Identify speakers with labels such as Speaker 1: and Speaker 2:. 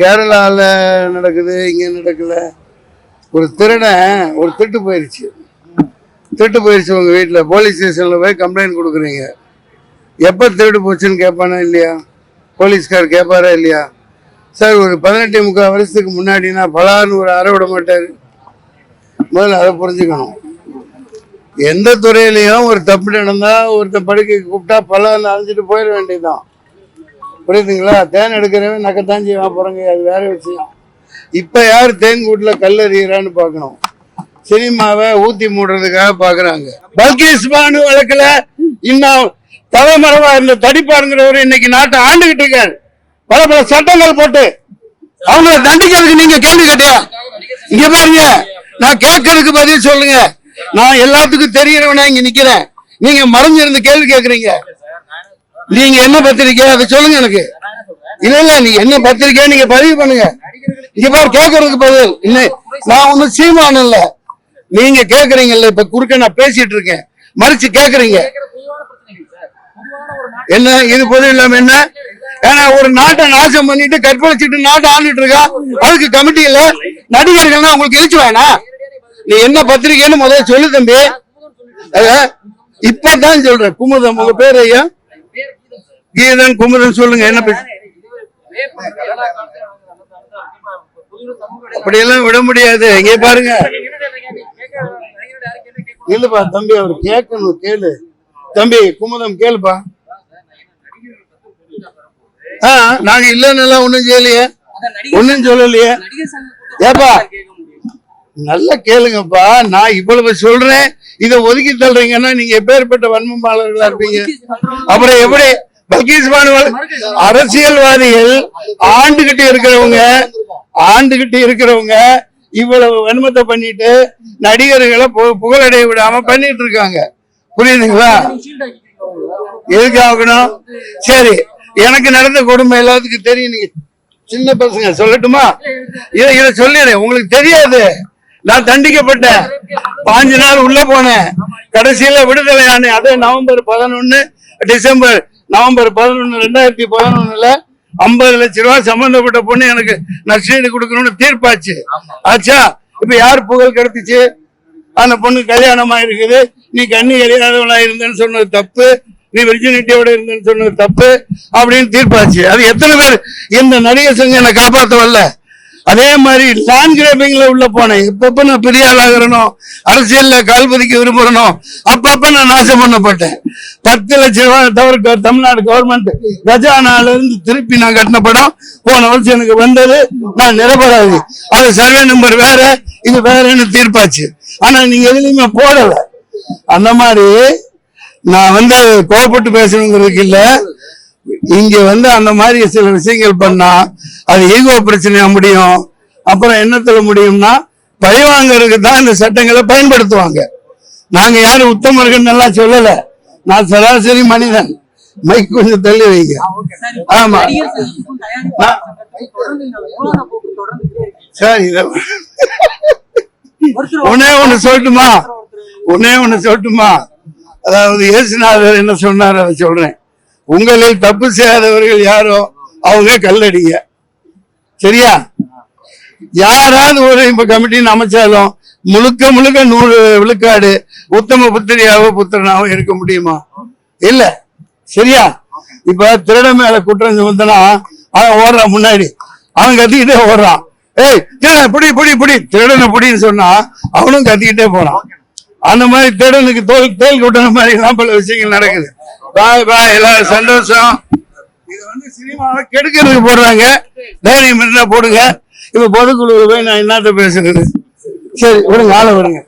Speaker 1: கேரளாவில் நடக்குது, இங்கே நடக்கல. ஒரு திருடன் ஒரு திருட்டு போயிடுச்சு உங்கள் வீட்டில் போலீஸ் ஸ்டேஷனில் போய் கம்ப்ளைண்ட் கொடுக்குறீங்க. எப்போ திருடு போச்சுன்னு கேட்பானா இல்லையா? போலீஸ்கார் கேட்பாரா இல்லையா? சார் ஒரு 18 வருஷத்துக்கு முன்னாடினா பலான்னு ஒரு அறை விட மாட்டார். முதல்ல அதை புரிஞ்சுக்கணும். எந்த துறையிலையும் ஒரு தப்பு நடந்தால் ஒருத்தர் படுக்கைக்கு கூப்பிட்டா பலான்னு அரைஞ்சிட்டு போயிட வேண்டியதுதான். புரியுதுங்களா? தேன் எடுக்கிறவன் நக்கத்தான் செய்வான் போகிறங்க, அது வேற விஷயம். இப்போ யார் தேன் கூட்டில் கல்லறிகிறான்னு பார்க்கணும். சினிமாவை ஊற்றி மூடுறதுக்காக பார்க்குறாங்க. பல்கீஸ் பானு வழக்கில் இன்னும் தலைமறைவா இருந்த தடிப்பாருங்கிறவர் இன்னைக்கு நாட்டை ஆண்டுகிட்டு இருக்காரு. பல சட்டங்கள் போட்டு அவங்களை தண்டிக்கிறதுக்கு நீங்க கேள்வி கேட்டியா? இங்க பாருங்க, நான் கேட்கறதுக்கு பதில் சொல்லுங்க. நான் எல்லாத்துக்கும் தெரியறவனா இங்க நிக்கிறேன். நீங்க மறைஞ்சிருந்து கேள்வி கேட்கறீங்க. நீங்க என்ன பத்திரிக்கை அதை சொல்லுங்க எனக்கு. இல்ல நீங்க என்ன பத்திரிக்கை நீங்க பதிவு பண்ணுங்க. இங்க பாரு, கேட்கறதுக்கு பதில் இல்லை. நான் ஒன்னும் சீமான இல்ல. நீங்க கேட்கறீங்கல்ல, இப்ப குறுக்க நான் பேசிட்டு இருக்கேன், மறைச்சு கேட்கறீங்க. என்ன இது பொது இல்லாம என்ன? ஏன்னா ஒரு நாட்டை நாசம் பண்ணிட்டு கற்பழிச்சுட்டு நாட்டை ஆண்டுட்டு இருக்கா. அதுக்கு கமிட்டி இல்ல, நடிகர்கள்னா உங்களுக்கு எழுச்சி வேணா? நீ என்ன பத்திரிக்கைன்னு முதல்ல சொல்லு தம்பி. இப்பதான் சொல்றேன். குமுதம் உங்க பேர் ஐயா? கீதன் குமுதன் சொல்லுங்க. என்ன பேச அப்படியெல்லாம் விட முடியாது. இங்கே பாருங்க. இல்லப்பா தம்பி, அவர் கேட்கணும், கேளு தம்பி. குமுதம் கேளுப்பா. நாங்க இல்லன்னு ஒண்ணும் செய்யலையே, ஒண்ணும் சொல்லலையே. ஏப்பா நல்லா கேளுங்கப்பா. நான் இவ்வளவு சொல்றேன், இதை ஒதுக்கி தள்ளுறீங்கன்னா நீங்க எப்பேற்பட்ட வன்மமாளர்களா இருப்பீங்க? அப்புறம் எப்படி? பல்கீஸ் பானு அரசியல்வாதிகள் ஆண்டுகிட்டு இருக்கிறவங்க இவ்வளவு வன்மத்தை பண்ணிட்டு நடிகர்களை புகழடைய விடாம பண்ணிட்டு இருக்காங்க. புரியுதுங்களா? எதுக்கு ஆகணும்? சரி, எனக்கு நடந்த கொடுமை எல்லாத்துக்கும் தெரியும். நீங்க சின்ன பசங்க சொல்லட்டுமா? இதை சொல்லிடுறேன். உங்களுக்கு தெரியாது. நான் தண்டிக்கப்பட்டேன், 5 நாள் உள்ள போனேன், கடைசியில விடுதலை ஆனேன். அதே நவம்பர் 11 2011 50 லட்சம் ரூபாய் சம்பந்தப்பட்ட பொண்ணு எனக்கு நஷ்டீடு கொடுக்கணும்னு தீர்ப்பாச்சு. ஆச்சா? இப்ப யார் புகழ் கிடைச்சிச்சு? அந்த பொண்ணு கல்யாணமா இருக்குது. நீ கண்ணி கல்யாணவளா இருந்தேன்னு சொன்னது தப்பு, நீ விர்ஜினிட்டியோட இருந்தேன்னு சொன்னது தப்பு அப்படின்னு தீர்ப்பாச்சு. அது எத்தனை பேர் இந்த நடிகர் சங்கம் என்னை காப்பாற்ற வரல? அதே மாதிரி லேண்ட் கிராபிங்ல உள்ள போனேன். எப்பப்ப நான் பெரிய ஆளாகிறனோ, அரசியல்ல கால் பதிக்க விரும்புறனோ, அப்பப்ப நான் நாசம் பண்ணப்பட்டேன். 10 லட்சம் ரூபாய் தவிர தமிழ்நாடு கவர்மெண்ட் கஜானால இருந்து திருப்பி நான் கட்டின படம் போன வருஷம் எனக்கு வந்தது. நான் நிரபராதி. அது சர்வே நம்பர் வேற, இது வேறன்னு தீர்ப்பாச்சு. ஆனா நீங்க எதுலையுமே போடல. அந்த மாதிரி நான் கோவப்பட்டு பேசணுங்கிறதுக்கு இல்ல. இங்க அந்த மாதிரி சில விஷயங்கள் பண்ணா அது ஈகோ பிரச்சனையா முடியும். அப்புறம் என்னத்துல முடியும்னா பழிவாங்கிறதுக்கு தான் இந்த சட்டங்களை பயன்படுத்துவாங்க. நாங்க யாரும் உத்தமர்கள் எல்லாம் சொல்லல. நான் சராசரி மனிதன். மைக் கொஞ்சம் தள்ளி வைங்க. ஆமா சரி, ஒன்னே ஒண்ணு சொல்லட்டுமா? அதாவது இயேசுநாதர் என்ன சொன்னார் அதை சொல்றேன். உங்களில் தப்பு செய்யாதவர்கள் யாரோ அவங்க கல்லடிங்க. சரியா? யாராவது ஒரு இப்ப கமிட்டின்னு அமைச்சாலும் முழுக்க 100 விழுக்காடு உத்தம புத்திரியாவோ புத்திரனாவோ இருக்க முடியுமா? இல்ல. சரியா? இப்ப திருட மேல குற்றம் சுமத்தனா அவன் ஓடுறான், முன்னாடி அவன் கத்திக்கிட்டே ஓடுறான். ஏய் திருட புடி திருடனை புடின்னு சொன்னா அவனும் கத்திக்கிட்டே போறான். அந்த மாதிரி திருடனுக்கு தேல் கூட்டின மாதிரி எல்லாம் பல விஷயங்கள் நடக்குது. பாய் எல்லாரும் சந்தோஷம். இது சினிமாவை கெடுக்கிறதுக்கு போடுறாங்க. தைரியம் இருந்தா போடுங்க. இப்ப பொதுக்குழு போய் நான் என்னத்த பேசுறது? சரி விடுங்க, ஆளை விடுங்க.